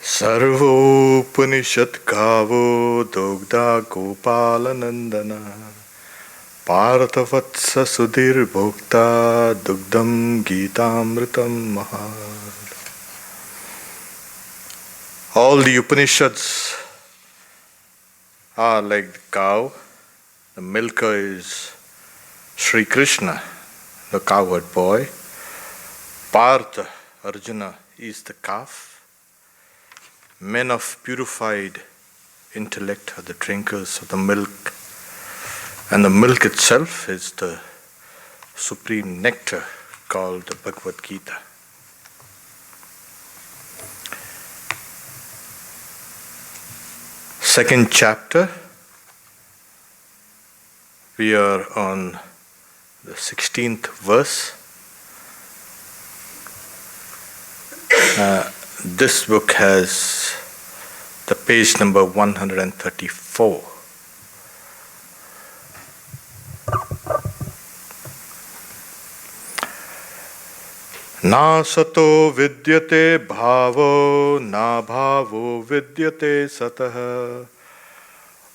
Sarvopanishad Gavo Dogda Gopalanandana Parthavatsa Sudhir Bhokta Dugdam Gitamritam Mahal. All the Upanishads are like the cow. The milker is Sri Krishna, the cowherd boy. Partha, Arjuna, is the calf. Men of purified intellect are the drinkers of the milk, and the milk itself is the supreme nectar called the Bhagavad Gita. Second chapter, we are on the 16th verse. This book has the page number 134. Na sato vidyate bhavo, na bhavo vidyate satah,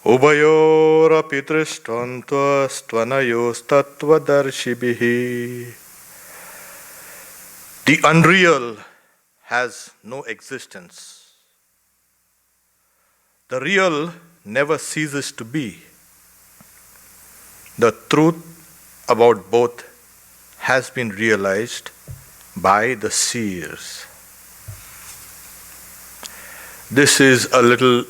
ubayorapi drishtvantua stvanayos tattvadarshibhihi. The unreal has no existence. The real never ceases to be. The truth about both has been realized by the seers. This is a little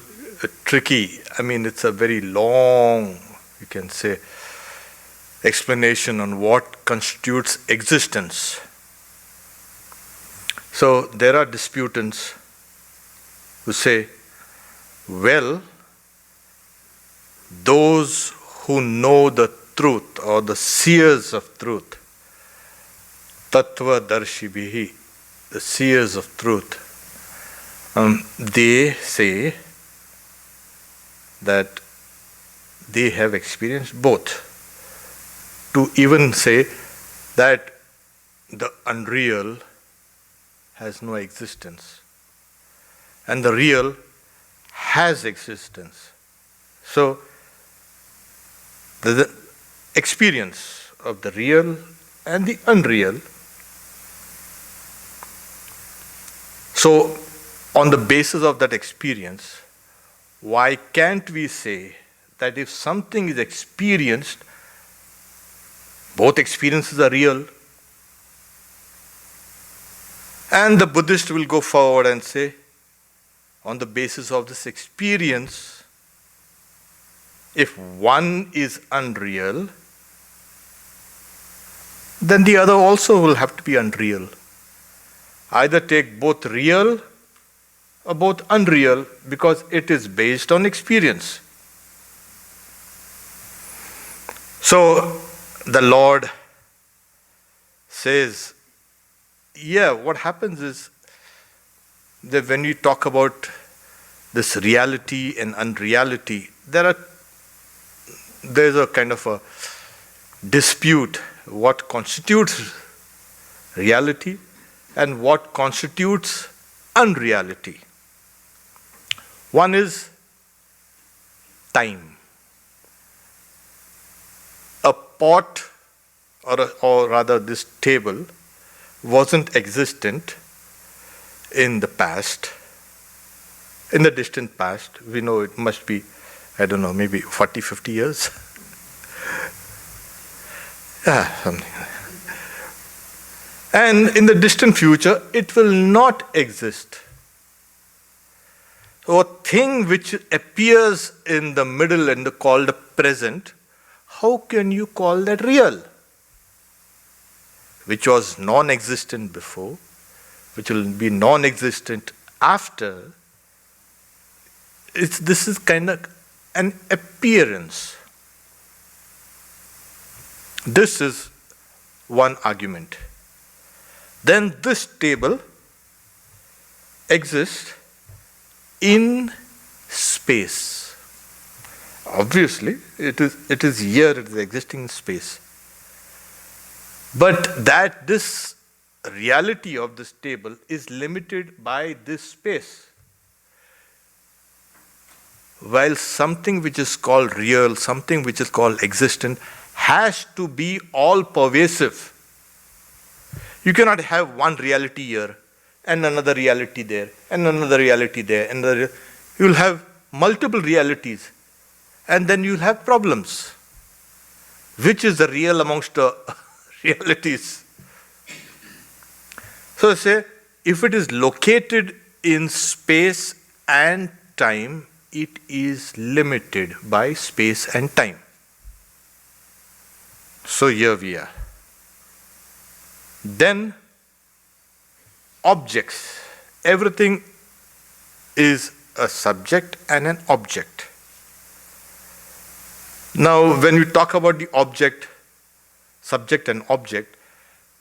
tricky. It's a very long, you can say, explanation on what constitutes existence. So there are disputants who say, well, those who know the truth or the seers of truth, tattva darshibhihi, the seers of truth, they say that they have experienced both. To even say that the unreal has no existence and the real has existence. So the experience of the real and the unreal. So on the basis of that experience, why can't we say that if something is experienced, both experiences are real? And the Buddhist will go forward and say, on the basis of this experience, if one is unreal, then the other also will have to be unreal. Either take both real or both unreal, because it is based on experience. So the Lord says, what happens is that when we talk about this reality and unreality, there's a kind of a dispute what constitutes reality and what constitutes unreality. One is time. A pot, or rather this table, wasn't existent in the past, in the distant past. We know it must be, maybe 40, 50 years. Something. And in the distant future, it will not exist. So a thing which appears in the middle and called the present, how can you call that real? Which was non-existent before, which will be non-existent after. This is kind of an appearance. This is one argument. Then this table exists in space. Obviously, it is here, it is existing in space. But that this reality of this table is limited by this space. while something which is called real, something which is called existent, has to be all pervasive. You cannot have one reality here and another reality there and another reality there. You will have multiple realities and then you will have problems. Which is the real amongst the realities? So I say, if it is located in space and time, it is limited by space and time. So here we are. Then objects. Everything is a subject and an object. Now, when we talk about the object, subject and object,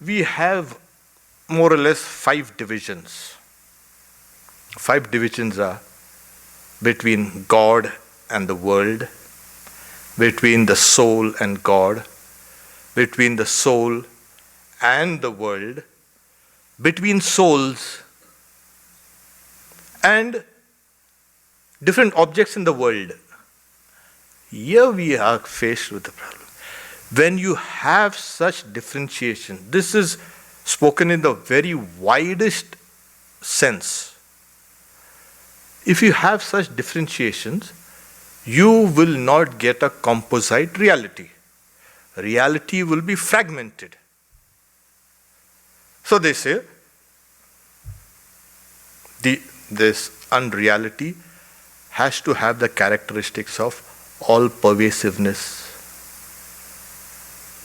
we have more or less 5 divisions. 5 divisions are between God and the world, between the soul and God, between the soul and the world, between souls, and different objects in the world. Here we are faced with the problem. When you have such differentiation, this is spoken in the very widest sense. If you have such differentiations, you will not get a composite reality. Reality will be fragmented. So they say, this unreality has to have the characteristics of all pervasiveness,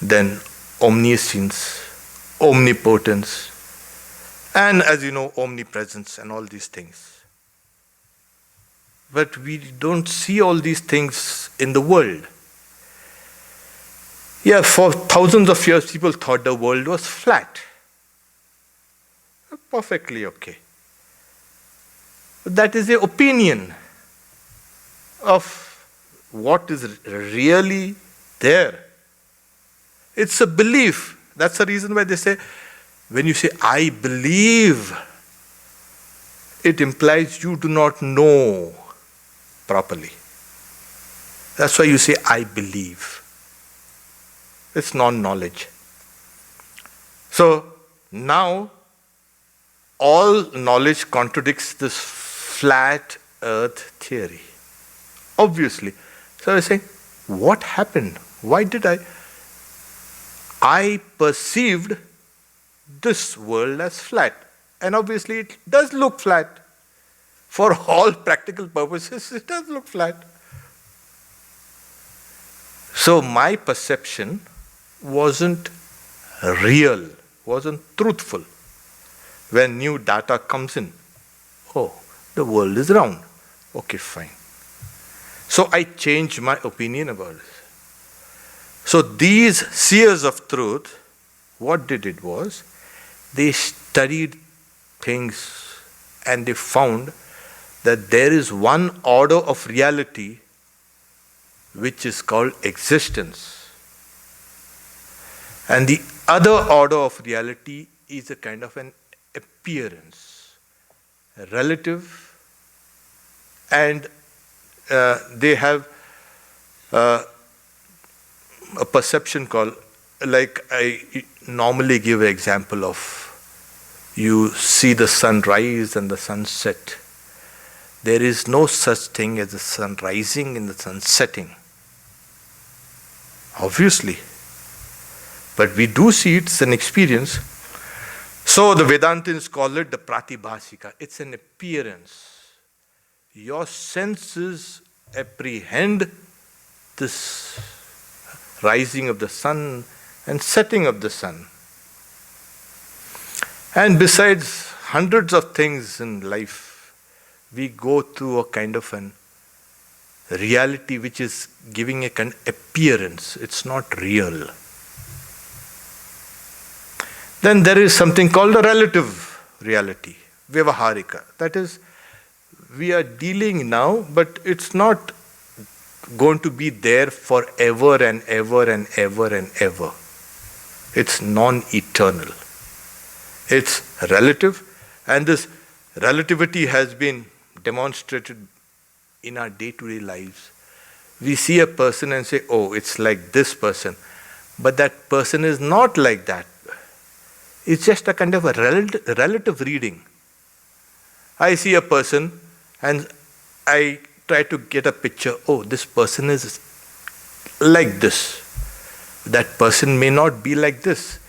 then omniscience, omnipotence, and as you know, omnipresence and all these things. But we don't see all these things in the world. Yeah, for thousands of years, people thought the world was flat. Perfectly okay. But that is the opinion of what is really there. It's a belief. That's the reason why they say, when you say, I believe, it implies you do not know properly. That's why you say, I believe. It's non-knowledge. So now, all knowledge contradicts this flat earth theory. Obviously. So I say, what happened? Why did I perceived this world as flat. And obviously it does look flat. For all practical purposes, it does look flat. So my perception wasn't real, wasn't truthful. When new data comes in, oh, the world is round. Okay, fine. So I changed my opinion about it. So these seers of truth, what they did was, they studied things and they found that there is one order of reality which is called existence. And the other order of reality is a kind of an appearance, relative, and they have a perception called, like I normally give an example of, you see the sun rise and the sun set. There is no such thing as the sun rising and the sun setting. Obviously. But we do see it's an experience. So the Vedantins call it the pratibhasika. It's an appearance. Your senses apprehend this rising of the sun and setting of the sun. And besides hundreds of things in life, we go through a kind of an reality which is giving a kind of appearance. It's not real. Then there is something called a relative reality, Vyavaharika. That is, we are dealing now, but it's not going to be there forever and ever and ever and ever. It's non-eternal. It's relative, and this relativity has been demonstrated in our day-to-day lives. We see a person and say, oh, it's like this person. But that person is not like that. It's just a kind of a relative reading. I see a person and I try to get a picture. Oh, this person is like this. That person may not be like this.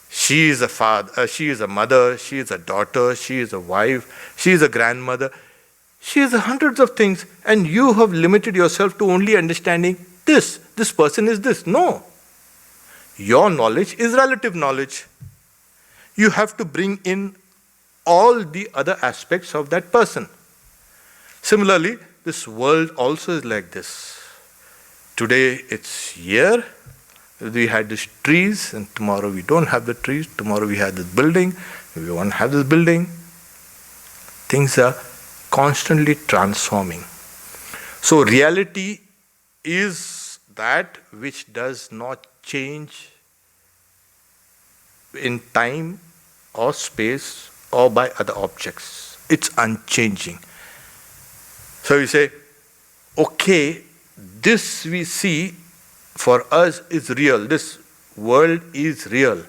She is a father, she is a mother, she is a daughter, she is a wife, she is a grandmother. She is hundreds of things, and you have limited yourself to only understanding this. This person is this. No. Your knowledge is relative knowledge. You have to bring in all the other aspects of that person. Similarly, this world also is like this. Today it's here. We had these trees, and tomorrow we don't have the trees. Tomorrow we have this building. We won't have this building. Things are constantly transforming. So reality is that which does not change in time or space or by other objects. It's unchanging. So we say, okay, this we see for us is real. This world is real.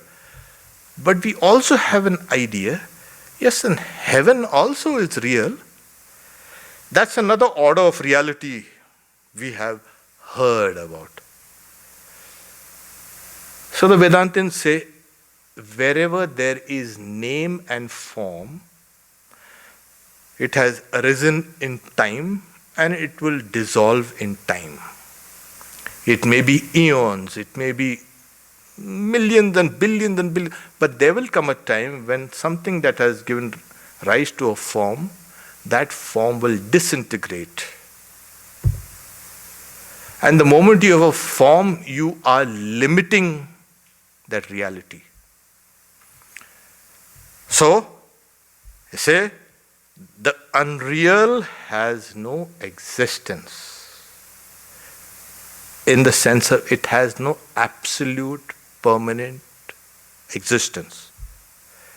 But we also have an idea, yes, and heaven also is real. That's another order of reality we have heard about. So the Vedantins say, wherever there is name and form, it has arisen in time and it will dissolve in time. It may be eons, it may be millions and billions, but there will come a time when something that has given rise to a form, that form will disintegrate. And the moment you have a form, you are limiting that reality. So, you say, the unreal has no existence. In the sense of it has no absolute permanent existence.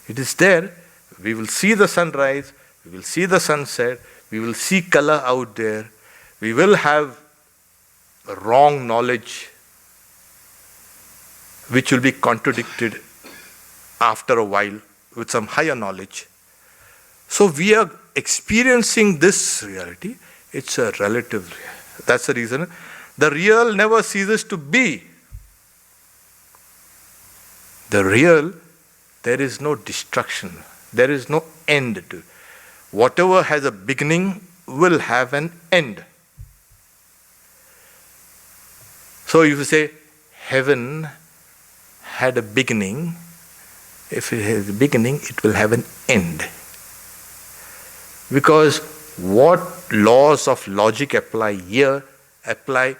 It is there. We will see the sunrise, we will see the sunset, we will see color out there, we will have wrong knowledge which will be contradicted after a while with some higher knowledge. So we are experiencing this reality. It's a relative reality. That's the reason. The real never ceases to be. The real, there is no destruction. There is no end to it. Whatever has a beginning will have an end. So if you say heaven had a beginning, if it has a beginning, it will have an end. Because what laws of logic apply here apply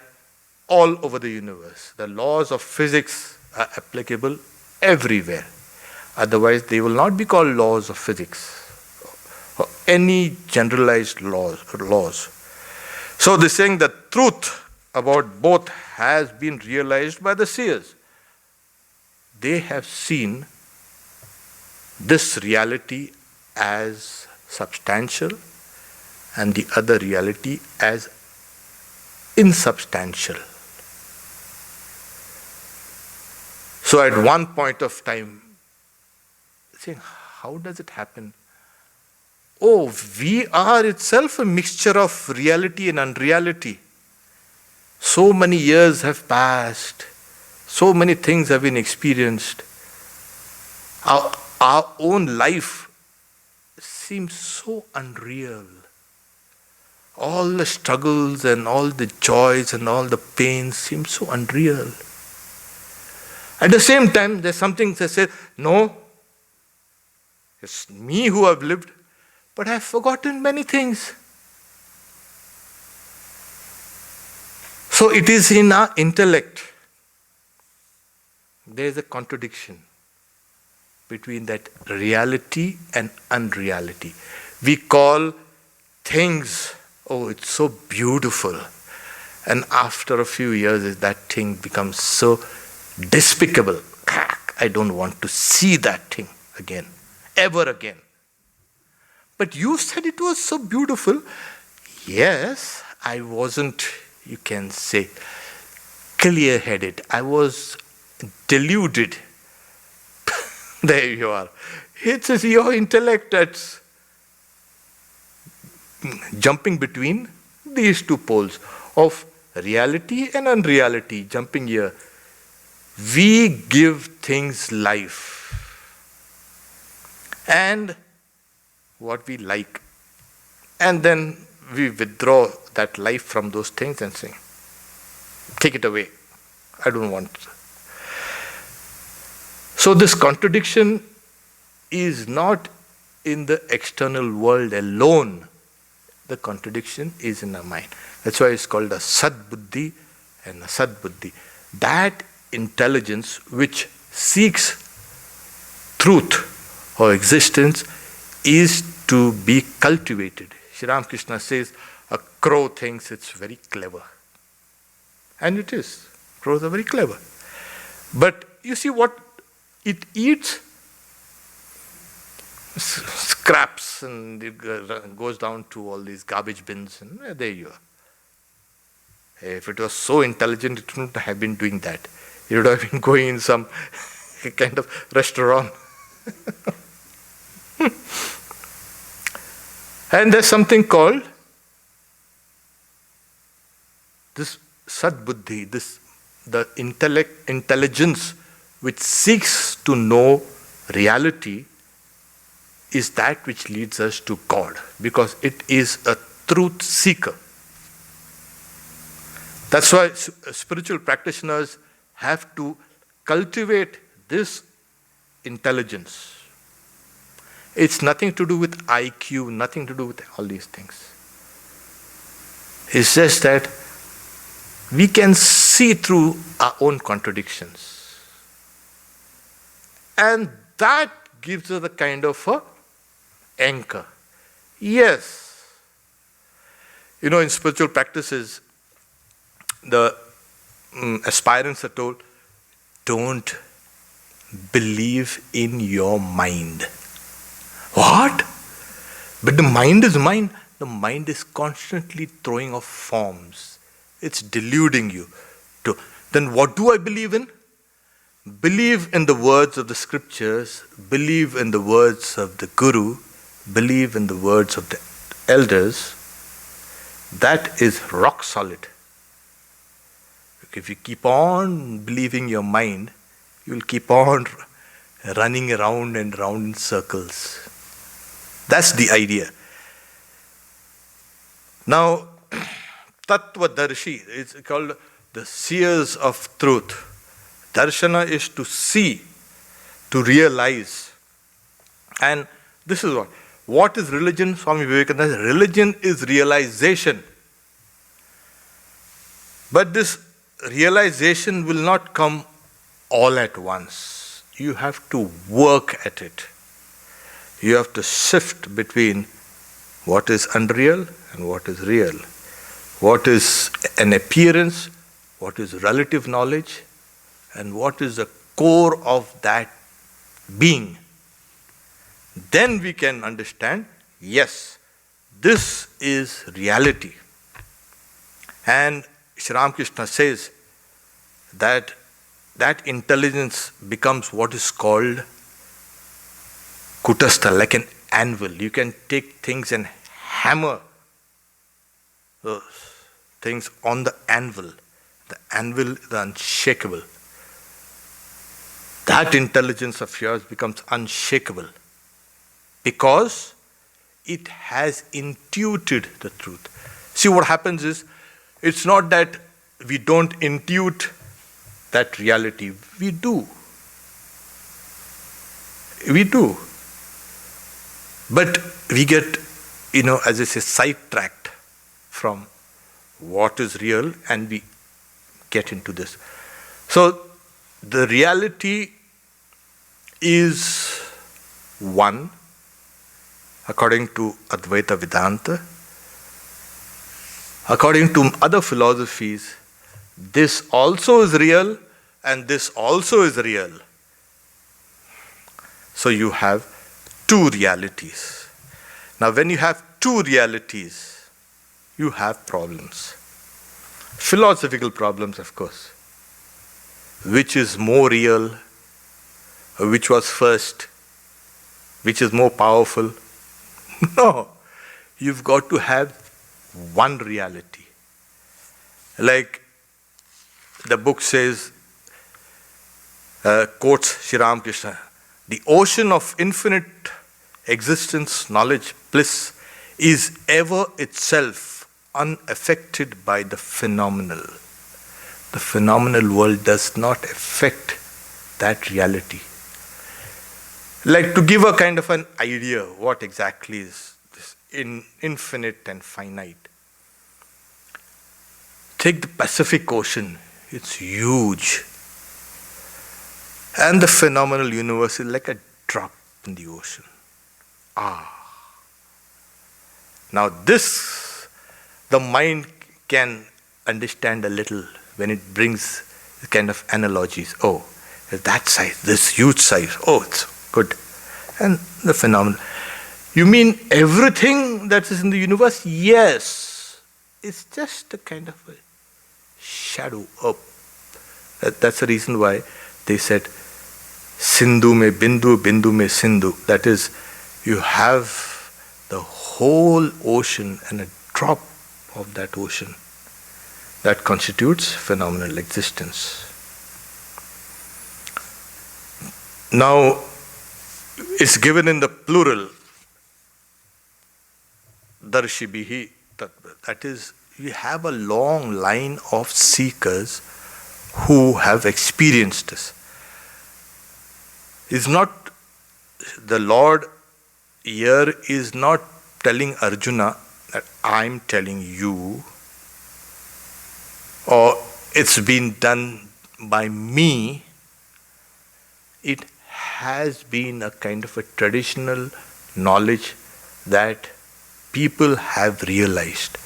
all over the universe. The laws of physics are applicable everywhere. Otherwise, they will not be called laws of physics or any generalized laws. So they're saying the truth about both has been realized by the seers. They have seen this reality as substantial and the other reality as insubstantial. So at one point of time, saying, how does it happen? Oh, we are itself a mixture of reality and unreality. So many years have passed. So many things have been experienced. Our own life seems so unreal. All the struggles and all the joys and all the pains seem so unreal. At the same time, there's something that says, no, it's me who have lived, but I've forgotten many things. So it is in our intellect. There is a contradiction between that reality and unreality. We call things, oh, it's so beautiful. And after a few years, that thing becomes so despicable. I don't want to see that thing again, ever again. But you said it was so beautiful. Yes, I wasn't, you can say, clear-headed. I was deluded. There you are. It's just your intellect that's jumping between these two poles of reality and unreality, jumping here. We give things life and what we like, and then we withdraw that life from those things and say, take it away, I don't want it. So this contradiction is not in the external world alone. The contradiction is in our mind. That's why it's called a sad-buddhi and a sad-buddhi. That intelligence which seeks truth or existence is to be cultivated. Sri Ramakrishna says, a crow thinks it's very clever. And it is. Crows are very clever. But you see what it eats? Scraps, and it goes down to all these garbage bins, and there you are. If it was so intelligent, it wouldn't have been doing that. It would have been going in some kind of restaurant. And there's something called this sad-buddhi, the intelligence which seeks to know reality, is that which leads us to God, because it is a truth seeker. That's why spiritual practitioners have to cultivate this intelligence. It's nothing to do with IQ, nothing to do with all these things. It's just that we can see through our own contradictions. And that gives us a kind of a anchor. Yes. You know, in spiritual practices, the aspirants are told, don't believe in your mind. What? But the mind is mine. The mind is constantly throwing off forms. It's deluding you. Then what do I believe in? Believe in the words of the scriptures, believe in the words of the guru, believe in the words of the elders. That is rock solid. If you keep on believing your mind, you will keep on running around and round in circles. That's the idea. Now, Tattvadarshi is called the seers of truth. Darshana is to see, to realize. And this is what. What is religion? Swami Vivekananda says, religion is realization. But this realization will not come all at once. You have to work at it. You have to shift between what is unreal and what is real. What is an appearance, what is relative knowledge, and what is the core of that being. Then we can understand, yes, this is reality. And Sri Ramakrishna says that that intelligence becomes what is called kutastha, like an anvil. You can take things and hammer those things on the anvil. The anvil is unshakable. That intelligence of yours becomes unshakable because it has intuited the truth. See, what happens is, it's not that we don't intuit that reality. We do. We do. But we get, as I say, sidetracked from what is real and we get into this. So, the reality is one, according to Advaita Vedanta. According to other philosophies, this also is real and this also is real. So you have two realities. Now, when you have two realities, you have problems. Philosophical problems, of course. Which is more real? Which was first? Which is more powerful? No. You've got to have one reality. Like the book says, quotes Sri Ramakrishna, the ocean of infinite existence, knowledge, bliss is ever itself unaffected by the phenomenal. The phenomenal world does not affect that reality. Like to give a kind of an idea what exactly is this infinite and finite. Take the Pacific Ocean, it's huge. And the phenomenal universe is like a drop in the ocean. Now this, the mind can understand a little when it brings kind of analogies. Oh, that size, this huge size. Oh, it's good. And the phenomenal. You mean everything that is in the universe? Yes. It's just a kind of a shadow up. That's the reason why they said, Sindhu me bindu, bindu me sindhu. That is, you have the whole ocean and a drop of that ocean. That constitutes phenomenal existence. Now, it's given in the plural, darshibihi. That is, we have a long line of seekers who have experienced this. It's not, the Lord here is not telling Arjuna that I'm telling you, or it's been done by me. It has been a kind of a traditional knowledge that people have realized.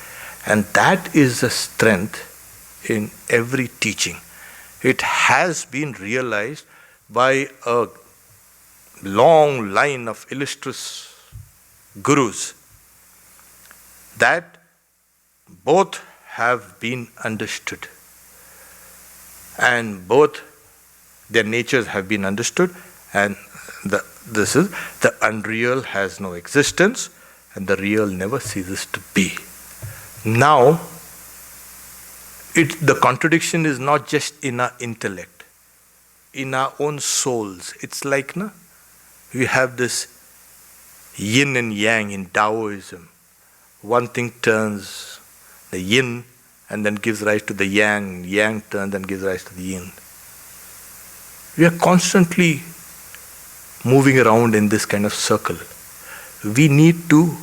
And that is the strength in every teaching. It has been realized by a long line of illustrious gurus that both have been understood. And both their natures have been understood, and this is the unreal has no existence and the real never ceases to be. Now, the contradiction is not just in our intellect, in our own souls. It's like we have this yin and yang in Taoism. One thing turns the yin and then gives rise to the yang, yang turns and gives rise to the yin. We are constantly moving around in this kind of circle. We need to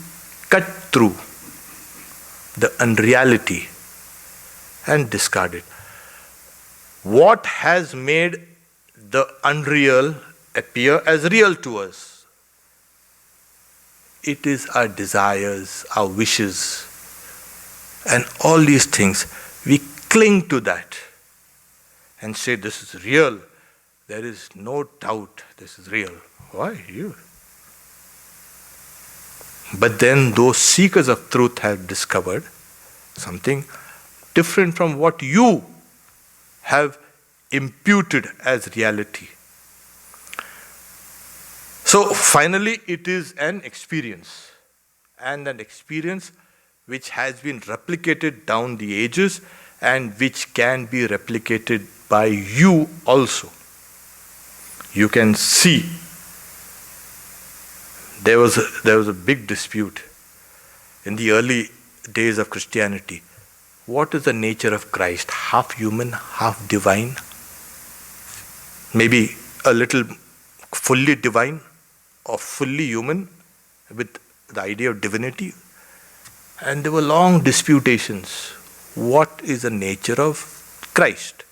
cut through the unreality and discard it. What has made the unreal appear as real to us? It is our desires, our wishes, and all these things. We cling to that and say, this is real. There is no doubt this is real. Why? You. But then those seekers of truth have discovered something different from what you have imputed as reality. So finally it is an experience, and an experience which has been replicated down the ages and which can be replicated by you also. You can see there was a big dispute in the early days of Christianity. What is the nature of Christ? Half human, half divine? Maybe a little fully divine or fully human with the idea of divinity? And there were long disputations. What is the nature of Christ?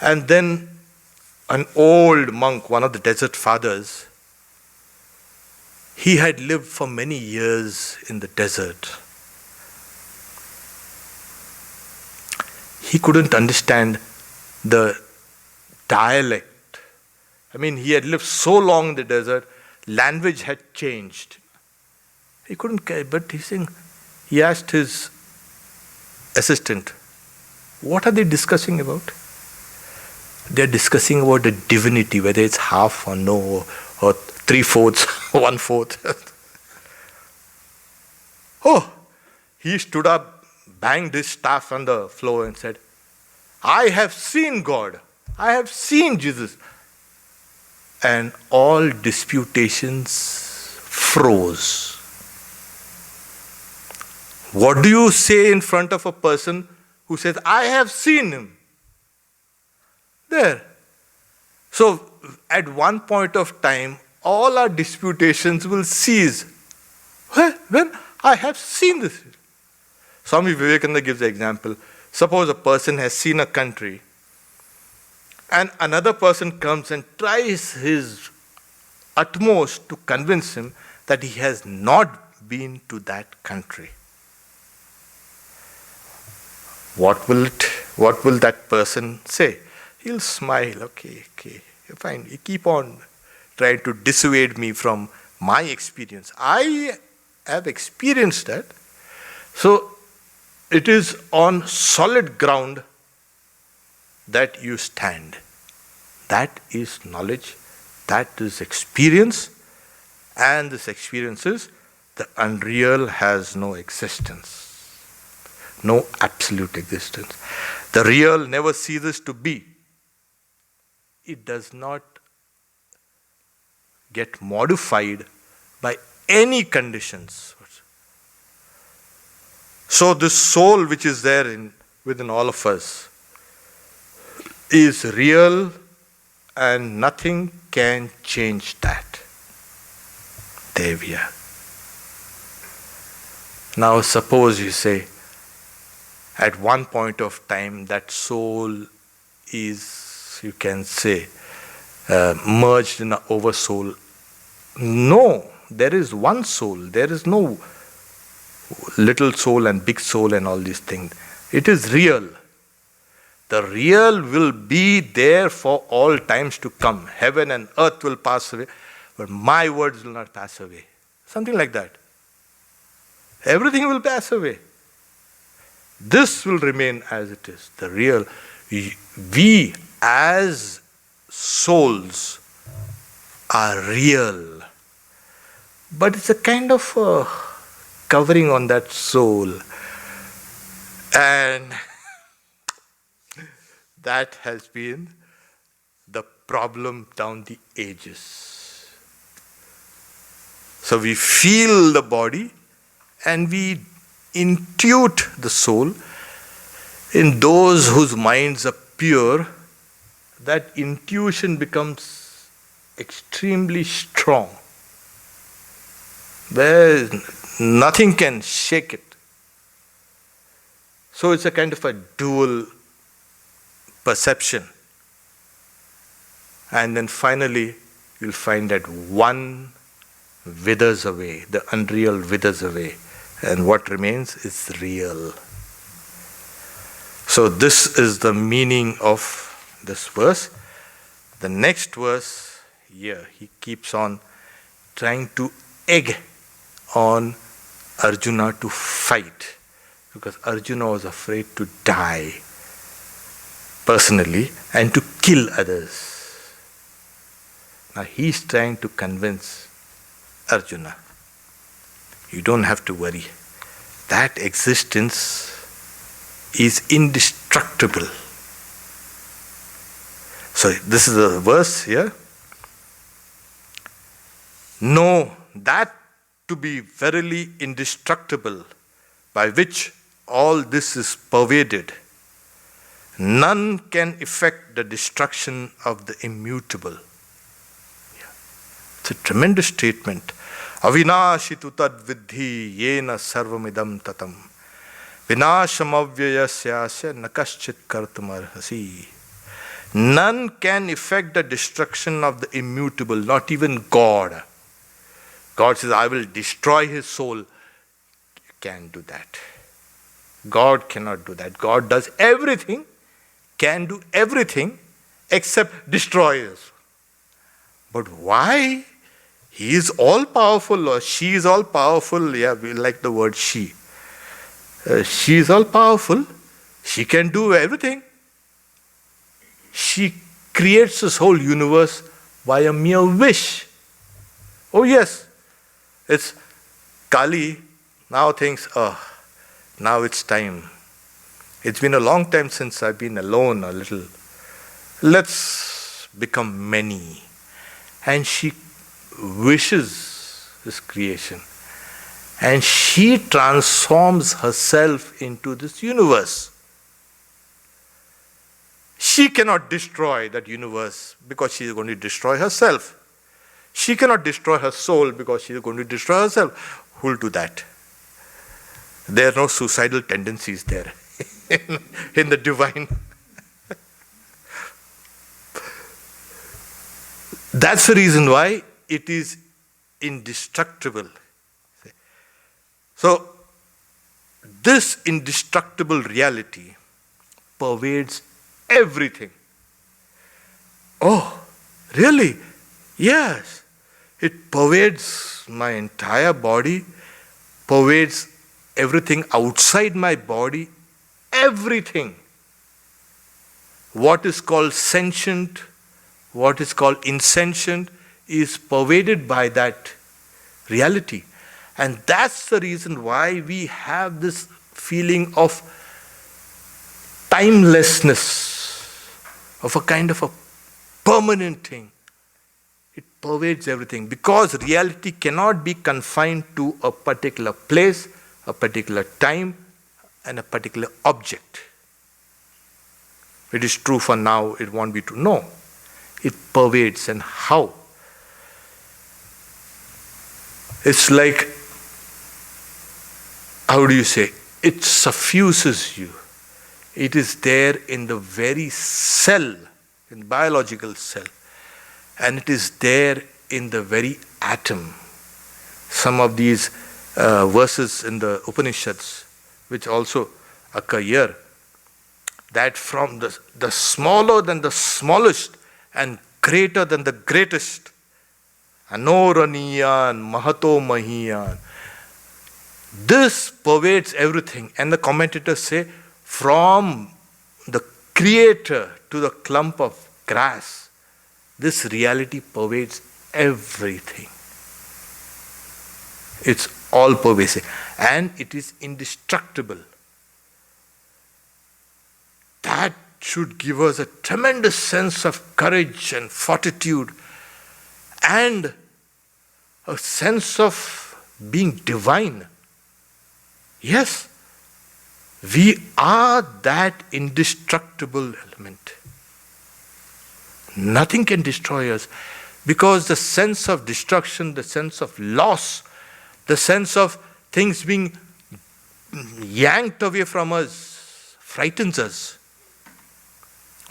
And then an old monk, one of the desert fathers, he had lived for many years in the desert. He couldn't understand the dialect. I mean, he had lived so long in the desert, language had changed. He couldn't carry, but he asked his assistant, what are they discussing about? They're discussing about the divinity, whether it's half or no, or 3/4, 1/4. Oh, he stood up, banged his staff on the floor and said, I have seen God. I have seen Jesus. And all disputations froze. What do you say in front of a person who says, I have seen him? There. So, at one point of time, all our disputations will cease. When I have seen this. Swami Vivekananda gives the example. Suppose a person has seen a country and another person comes and tries his utmost to convince him that he has not been to that country. What will that person say? He'll smile, okay, fine. You keep on trying to dissuade me from my experience. I have experienced that. So, it is on solid ground that you stand. That is knowledge, that is experience, and this experience is the unreal has no existence, no absolute existence. The real never ceases to be. It does not get modified by any conditions. So this soul which is there within all of us is real and nothing can change that. There we are. Now suppose you say, at one point of time that soul is, you can say, merged in an oversoul. No, there is one soul. There is no little soul and big soul and all these things. It is real. The real will be there for all times to come. Heaven and earth will pass away, but my words will not pass away. Something like that. Everything will pass away. This will remain as it is. The real. We as souls are real. But it's a kind of covering on that soul. And that has been the problem down the ages. So we feel the body and we intuit the soul. In those whose minds are pure, that intuition becomes extremely strong. There, nothing can shake it. So it's a kind of a dual perception. And then finally, you'll find that one withers away, the unreal withers away. And what remains is real. So this is the meaning of this verse. The next verse, here, he keeps on trying to egg on Arjuna to fight, because Arjuna was afraid to die personally and to kill others. Now he's trying to convince Arjuna, you don't have to worry. That existence is indestructible. So this is a verse here. Know that to be verily indestructible, by which all this is pervaded. None can effect the destruction of the immutable. Yeah. It's a tremendous statement. Avinashitu tad vidhi yena sarvamidam tatam. Vinasham avyayasyasya nakaschit kartumarhasi. None can effect the destruction of the immutable, not even God. God says, I will destroy his soul. You can't do that. God cannot do that. God does everything, can do everything except destroy us. But why He is all powerful, or she is all powerful. Yeah, we like the word she. She is all powerful. She can do everything. She creates this whole universe by a mere wish. Oh yes, it's Kali now thinks, oh, now it's time. It's been a long time since I've been alone a little. Let's become many. And she wishes this creation. And she transforms herself into this universe. She cannot destroy that universe because she is going to destroy herself. She cannot destroy her soul because she is going to destroy herself. Who will do that? There are no suicidal tendencies there in the divine. That's the reason why it is indestructible. So, this indestructible reality pervades everything. Oh, really? Yes. It pervades my entire body, pervades everything outside my body, everything. What is called sentient, what is called insentient, is pervaded by that reality. And that's the reason why we have this feeling of timelessness, of a kind of a permanent thing. It pervades everything because reality cannot be confined to a particular place, a particular time, and a particular object. It is true for now, it won't be true. No, it pervades. And how? It's like, how do you say? It suffuses you. It is there in the very cell, in biological cell. And it is there in the very atom. Some of these verses in the Upanishads, which also occur here, that from the smaller than the smallest and greater than the greatest, anoraniyan, mahato mahiyan, this pervades everything. And the commentators say, from the creator to the clump of grass, this reality pervades everything. It's all pervasive. And it is indestructible. That should give us a tremendous sense of courage and fortitude and a sense of being divine. Yes, we are that indestructible element. Nothing can destroy us because the sense of destruction, the sense of loss, the sense of things being yanked away from us frightens us.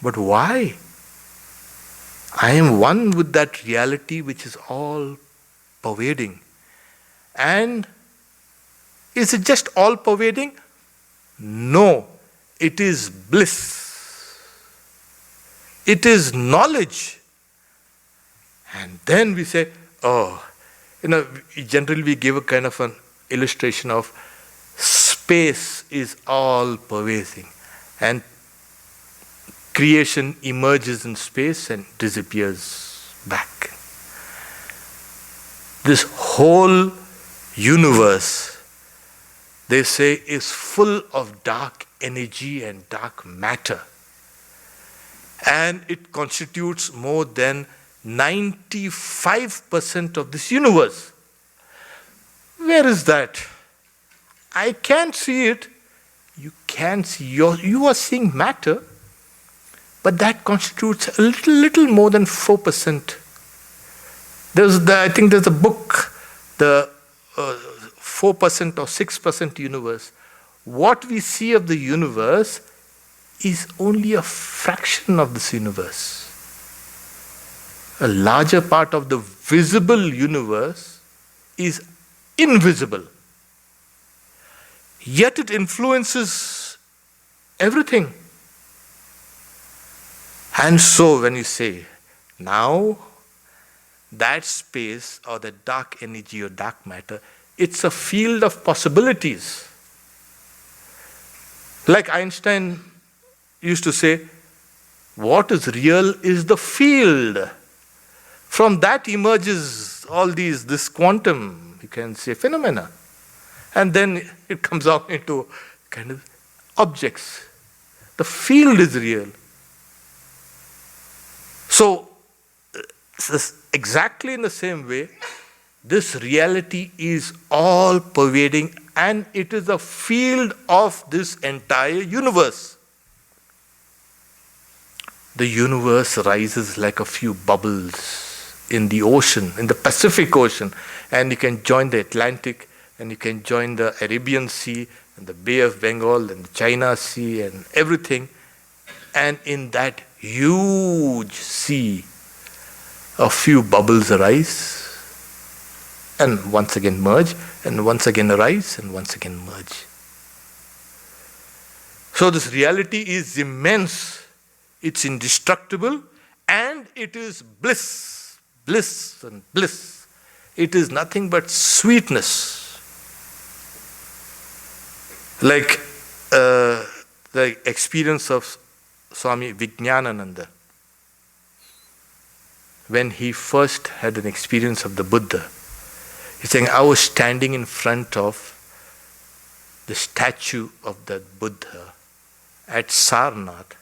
But why? I am one with that reality which is all pervading. And is it just all pervading? No, it is bliss. It is knowledge. And then we say, oh, generally we give a kind of an illustration of space is all pervasive. And creation emerges in space and disappears back. This whole universe, they say, is full of dark energy and dark matter. And it constitutes more than 95% of this universe. Where is that? I can't see it. You can see. You are seeing matter, but that constitutes a little more than 4%. I think there's a book, the 4% or 6% universe. What we see of the universe is only a fraction of this universe. A larger part of the visible universe is invisible. Yet it influences everything. And so when you say, now that space or the dark energy or dark matter, it's a field of possibilities. Like Einstein used to say, what is real is the field. From that emerges all this quantum, you can say, phenomena. And then it comes out into kind of objects. The field is real. So, exactly in the same way, this reality is all pervading and it is a field of this entire universe. The universe rises like a few bubbles in the ocean, in the Pacific Ocean, and you can join the Atlantic, and you can join the Arabian Sea, and the Bay of Bengal, and the China Sea, and everything. And in that huge sea, a few bubbles arise, and once again merge, and once again arise, and once again merge. So this reality is immense, it's indestructible, and it is bliss, bliss and bliss. It is nothing but sweetness. Like the experience of Swami Vijnanananda, when he first had an experience of the Buddha. He's saying, I was standing in front of the statue of the Buddha at Sarnath,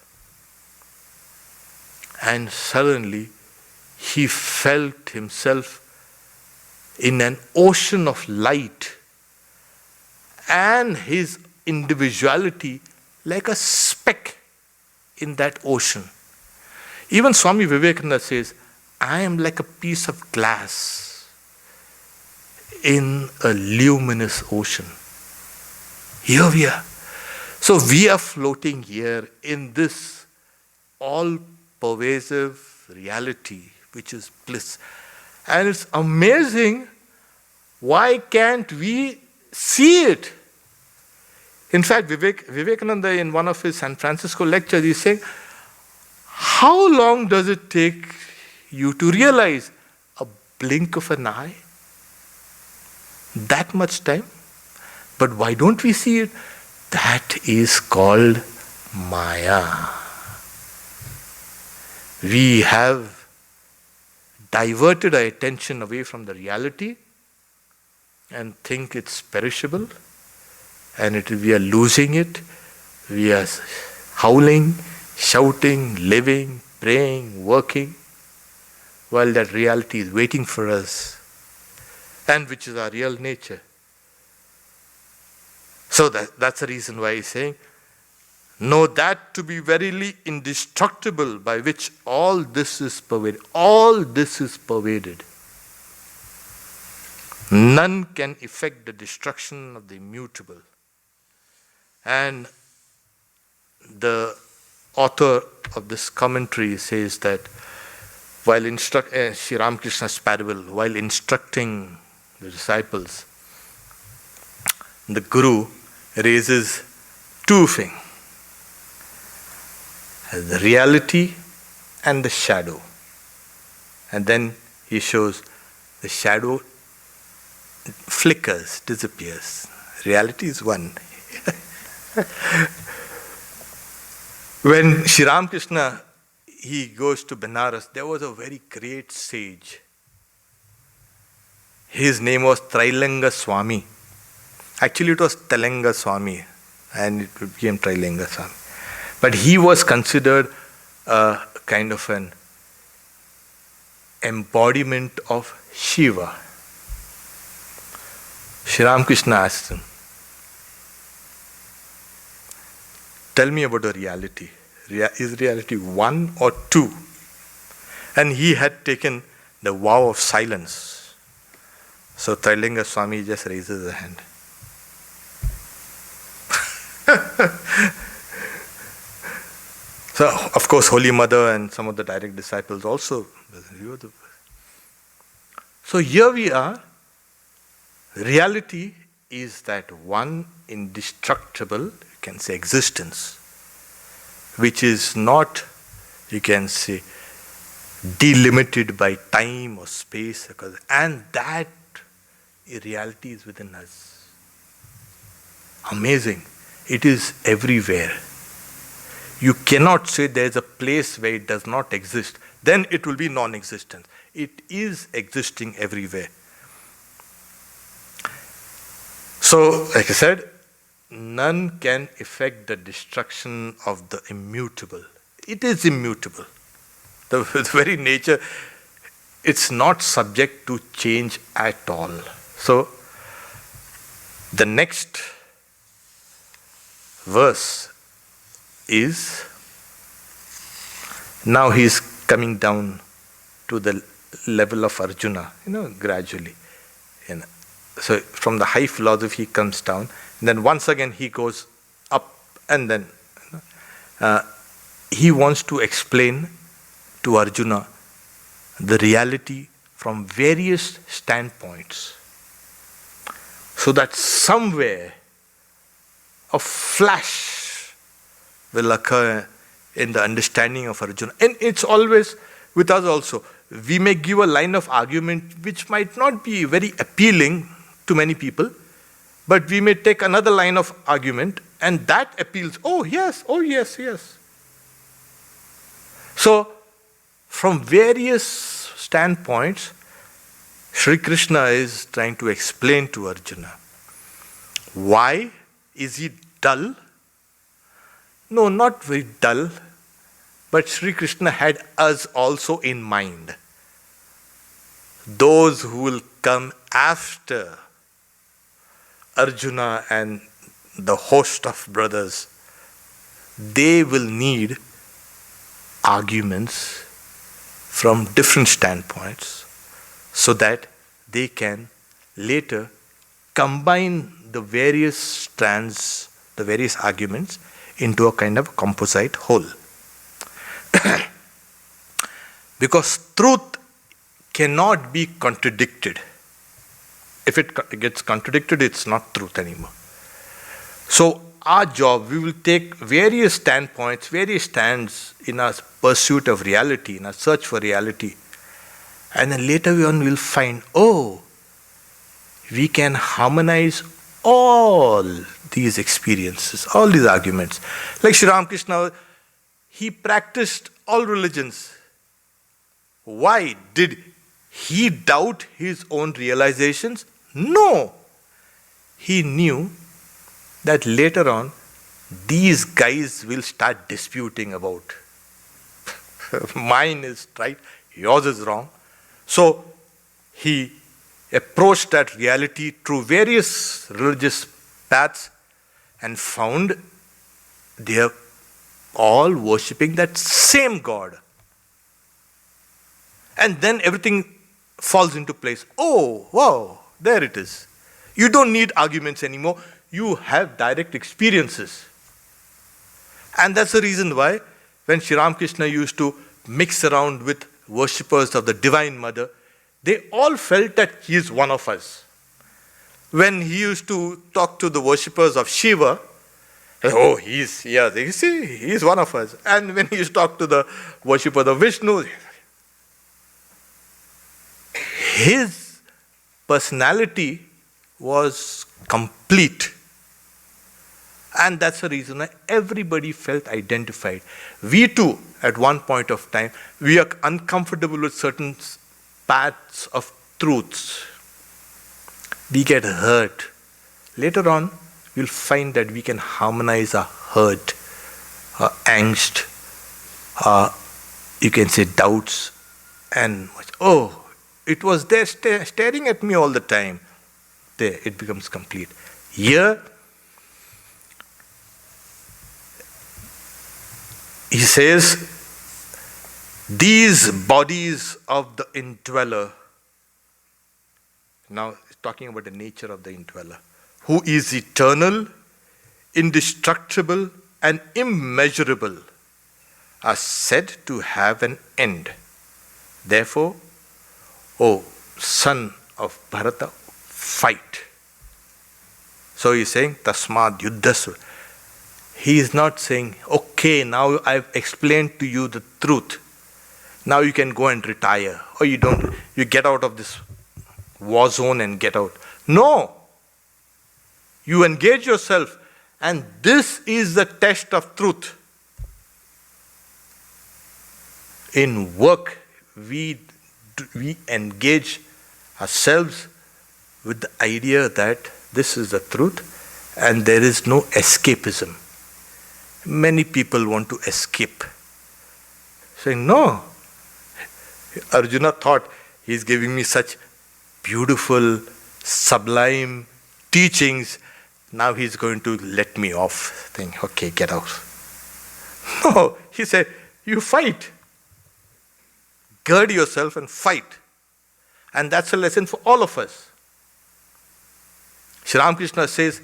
and suddenly he felt himself in an ocean of light and his individuality like a speck in that ocean. Even Swami Vivekananda says, I am like a piece of glass in a luminous ocean. Here we are. So we are floating here in this all-pervasive reality, which is bliss. And it's amazing, why can't we see it? In fact, Vivekananda, in one of his San Francisco lectures, he's saying, how long does it take you to realize? A blink of an eye? That much time? But why don't we see it? That is called Maya. We have diverted our attention away from the reality and think it's perishable, and we are losing it. We are howling, shouting, living, praying, working, while that reality is waiting for us, and which is our real nature. So that's the reason why he's saying, know that to be verily indestructible, by which all this is pervaded. All this is pervaded. None can effect the destruction of the immutable. And the author of this commentary says that while Sri Ramakrishna's parable, while instructing the disciples, the Guru raises two things: the reality and the shadow. And then he shows the shadow flickers, disappears. Reality is one. When Sri Ramakrishna, he goes to Benares, there was a very great sage. His name was Trailanga Swami. Actually, it was Telanga Swami, and it became Trailanga Swami. But he was considered a kind of an embodiment of Shiva. Sri Ramakrishna asked him, tell me about the reality. Is reality one or two? And he had taken the vow of silence. So Trailinga Swami just raises a hand. So, of course, Holy Mother and some of the direct disciples also. So here we are. Reality is that one indestructible, you can say, existence, which is not, you can say, delimited by time or space, and that reality is within us. Amazing. It is everywhere. You cannot say there is a place where it does not exist. Then it will be non-existent. It is existing everywhere. So, like I said, none can effect the destruction of the immutable. It is immutable. The very nature, it's not subject to change at all. So, the next verse is, now he is coming down to the level of Arjuna, gradually. So from the high philosophy he comes down, and then once again he goes up, and then he wants to explain to Arjuna the reality from various standpoints, so that somewhere a flash will occur in the understanding of Arjuna. And it's always with us also. We may give a line of argument which might not be very appealing to many people, but we may take another line of argument and that appeals. Oh yes, yes. So, from various standpoints, Sri Krishna is trying to explain to Arjuna. Why is he dull? No, not very dull, but Sri Krishna had us also in mind. Those who will come after Arjuna and the host of brothers, they will need arguments from different standpoints so that they can later combine the various strands, the various arguments into a kind of composite whole. Because truth cannot be contradicted. If it gets contradicted, it's not truth anymore. So our job, we will take various standpoints, various stands in our pursuit of reality, in our search for reality. And then later on we'll find, we can harmonize all these experiences, all these arguments. Like Sri Ramakrishna, he practiced all religions. Why? Did he doubt his own realizations? No. He knew that later on, these guys will start disputing about. Mine is right, yours is wrong. So, he approached that reality through various religious paths and found they are all worshipping that same God. And then everything falls into place. Oh, wow, there it is. You don't need arguments anymore. You have direct experiences. And that's the reason why when Sri Ramakrishna used to mix around with worshippers of the Divine Mother, they all felt that he is one of us. When he used to talk to the worshippers of Shiva, he's one of us. And when he used to talk to the worshippers of Vishnu, his personality was complete. And that's the reason why everybody felt identified. We too, at one point of time, we are uncomfortable with certain paths of truths. We get hurt. Later on, you'll find that we can harmonize our hurt, our angst, you can say doubts, and it was there staring at me all the time. There, it becomes complete. Here, he says, these bodies of the indweller, now he's talking about the nature of the indweller, who is eternal, indestructible, and immeasurable, are said to have an end. Therefore, O son of Bharata, fight. So he's saying, Tasmad Yuddhasva. He is not saying, okay, now I've explained to you the truth. Now you can go and retire. Or you get out of this war zone and get out. No. You engage yourself. And this is the test of truth. In work, we engage ourselves with the idea that this is the truth and there is no escapism. Many people want to escape. Saying, no. Arjuna thought he's giving me such beautiful, sublime teachings. Now he's going to let me off. Think, okay, get out. No, he said, you fight. Gird yourself and fight. And that's a lesson for all of us. Sri Ramakrishna says,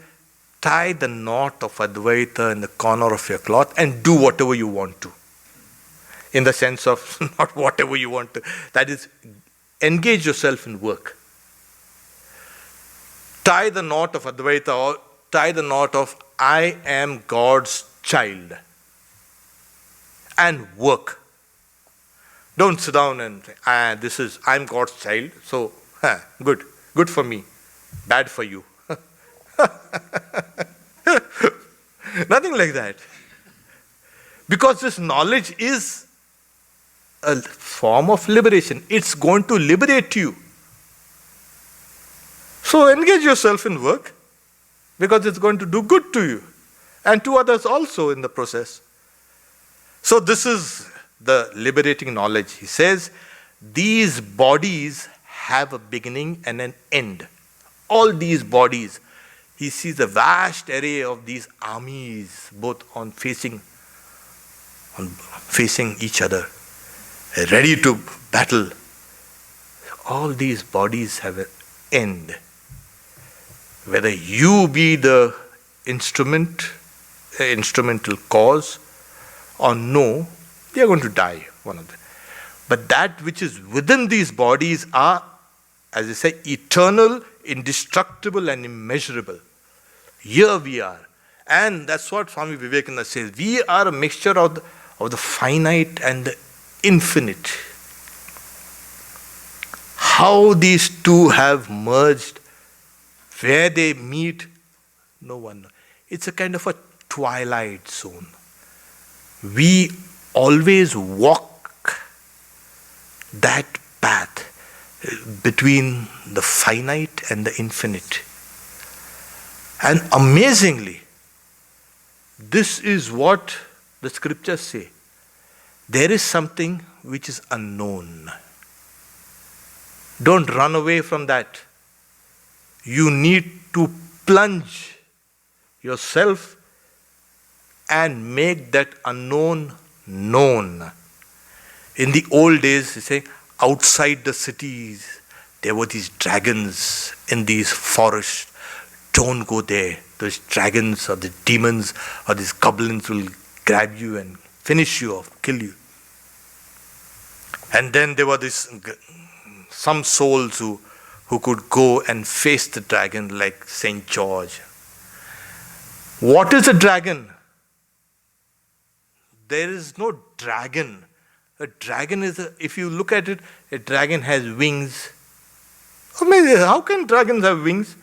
tie the knot of Advaita in the corner of your cloth and do whatever you want to. In the sense of not whatever you want to. That is, engage yourself in work. Tie the knot of Advaita or tie the knot of I am God's child. And work. Don't sit down and say, I'm God's child, so good. Good for me. Bad for you. Nothing like that. Because this knowledge is a form of liberation. It's going to liberate you. So engage yourself in work because it's going to do good to you and to others also in the process. So this is the liberating knowledge. He says, these bodies have a beginning and an end. All these bodies. He sees a vast array of these armies, both facing each other, ready to battle. All these bodies have an end. Whether you be the instrumental cause, or no, they are going to die, one of them. But that which is within these bodies are, as I say, eternal, indestructible and immeasurable. Here we are. And that's what Swami Vivekananda says. We are a mixture of the finite and the infinite. How these two have merged, where they meet, no one knows. It's a kind of a twilight zone. We always walk that path between the finite and the infinite. And amazingly, this is what the scriptures say. There is something which is unknown. Don't run away from that. You need to plunge yourself and make that unknown known. In the old days, they say, outside the cities, there were these dragons in these forests. Don't go there. Those dragons or the demons or these goblins will grab you and finish you off, kill you. And then there were some souls who could go and face the dragon like St. George. What is a dragon? There is no dragon. A dragon is, if you look at it, a dragon has wings. Amazing. How can dragons have wings?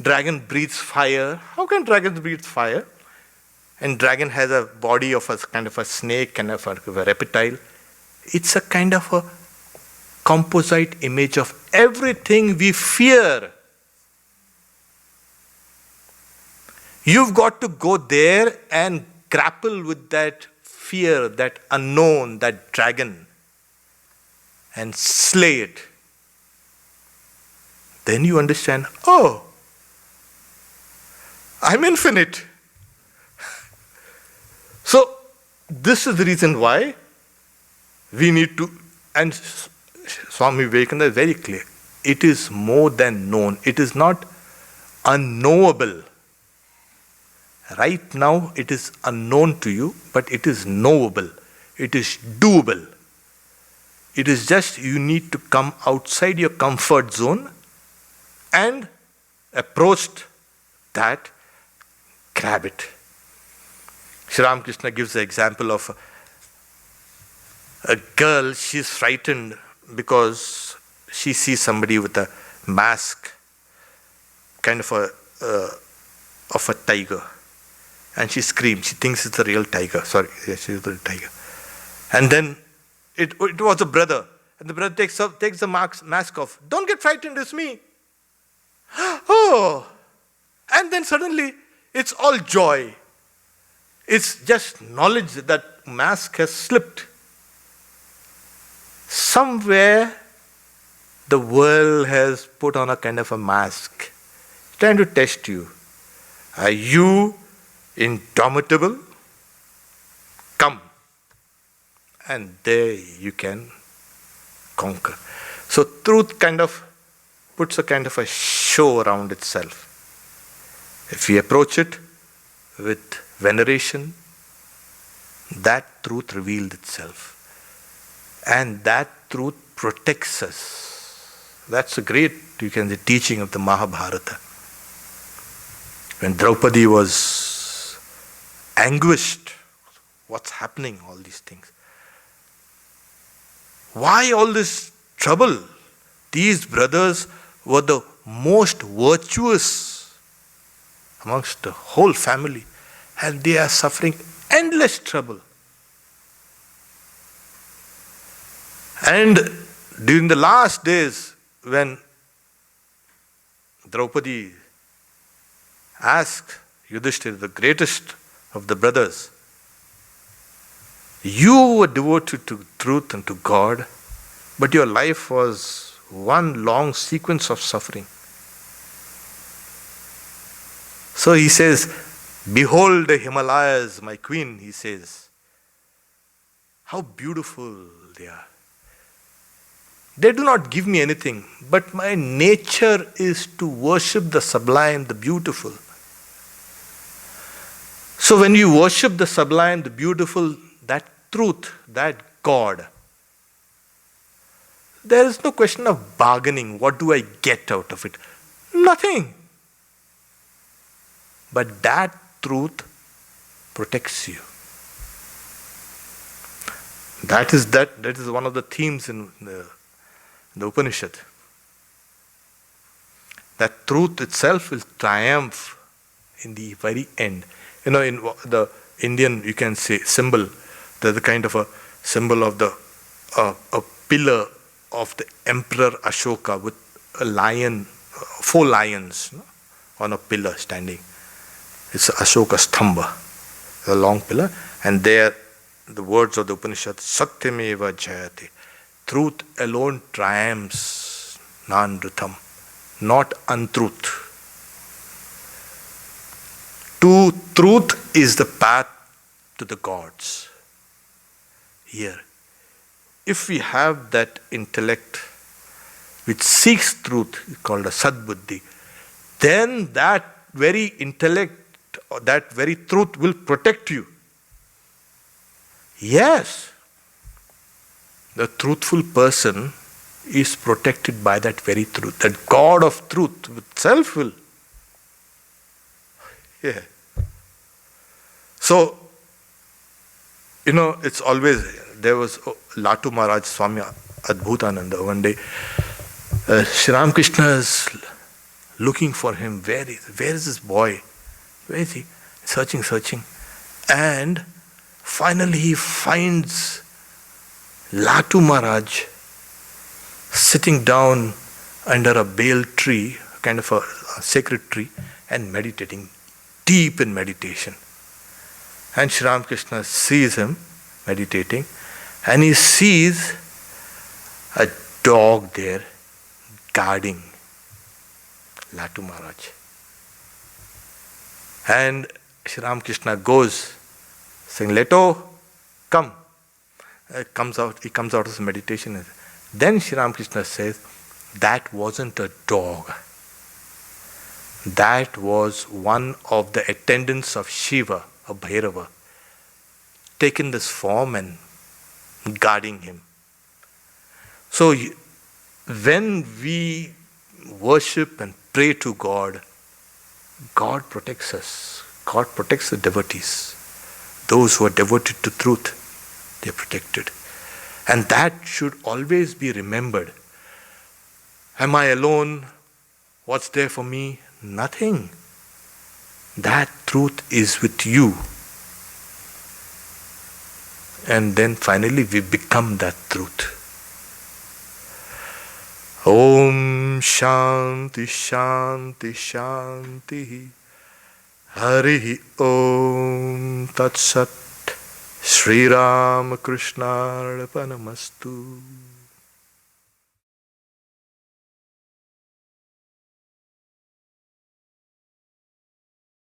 Dragon breathes fire. How can dragons breathe fire? And dragon has a body of a kind of a snake and of a reptile. It's a kind of a composite image of everything we fear. You've got to go there and grapple with that fear, that unknown, that dragon, and slay it. Then you understand, oh, I'm infinite. So, this is the reason why we need to, and Swami Vivekananda is very clear, it is more than known. It is not unknowable. Right now, it is unknown to you, but it is knowable. It is doable. It is just you need to come outside your comfort zone and approach that, grab it. Sri Ramakrishna gives the example of A girl, she's frightened because she sees somebody with a mask, kind of a tiger, and she screams. She thinks it's a real tiger. Sorry, yes, it's a real tiger. And then it was a brother, and the brother takes the mask off. Don't get frightened, it's me. Oh, and then suddenly it's all joy. It's just knowledge that mask has slipped. Somewhere the world has put on a kind of a mask, trying to test you. Are you indomitable? Come. And there you can conquer. So truth kind of puts a kind of a show around itself. If we approach it with veneration, that truth revealed itself. And that truth protects us. That's a great, you can say, teaching of the Mahabharata. When Draupadi was anguished, what's happening, all these things? Why all this trouble? These brothers were the most virtuous amongst the whole family, and they are suffering endless trouble. And during the last days, when Draupadi asked Yudhishthira, the greatest of the brothers, you were devoted to truth and to God, but your life was one long sequence of suffering. So he says, behold the Himalayas, my queen, he says. How beautiful they are. They do not give me anything, but my nature is to worship the sublime, the beautiful. So when you worship the sublime, the beautiful, that truth, that God, there is no question of bargaining. What do I get out of it? Nothing. But that truth protects you. That is one of the themes in the Upanishad. That truth itself will triumph in the very end. In the Indian, you can say, symbol, there's a kind of a symbol of a pillar of the Emperor Ashoka with a lion, 4 lions on a pillar standing. It's Ashoka Stamba, a long pillar, and there the words of the Upanishad, Satyameva Jayate. Truth alone triumphs, nanritam, not untruth. Truth is the path to the gods. Here, if we have that intellect which seeks truth, called a Sadbuddhi, then that very intellect, or that very truth will protect you. Yes, the truthful person is protected by that very truth. That God of truth itself will. Yeah. So, it's always, there was Latu Maharaj, Swami Adbhutananda, one day, Sri Ramakrishna is looking for him. Where is this boy? Where is he? Searching. And finally he finds Latu Maharaj sitting down under a bale tree, kind of a sacred tree, and meditating, deep in meditation. And Sri Ramakrishna sees him meditating, and he sees a dog there guarding Latu Maharaj. And Sri Ramakrishna goes, saying, Leto, come. He comes out of his meditation. Then Sri Ramakrishna says, that wasn't a dog. That was one of the attendants of Shiva, of Bhairava, taken this form and guarding him. So when we worship and pray to God, God protects us. God protects the devotees. Those who are devoted to truth, they are protected. And that should always be remembered. Am I alone? What's there for me? Nothing. That truth is with you. And then finally we become that truth. Om Shanti Shanti Shanti Harihi Om Tat Sat Sri Ramakrishna Arpanamastu.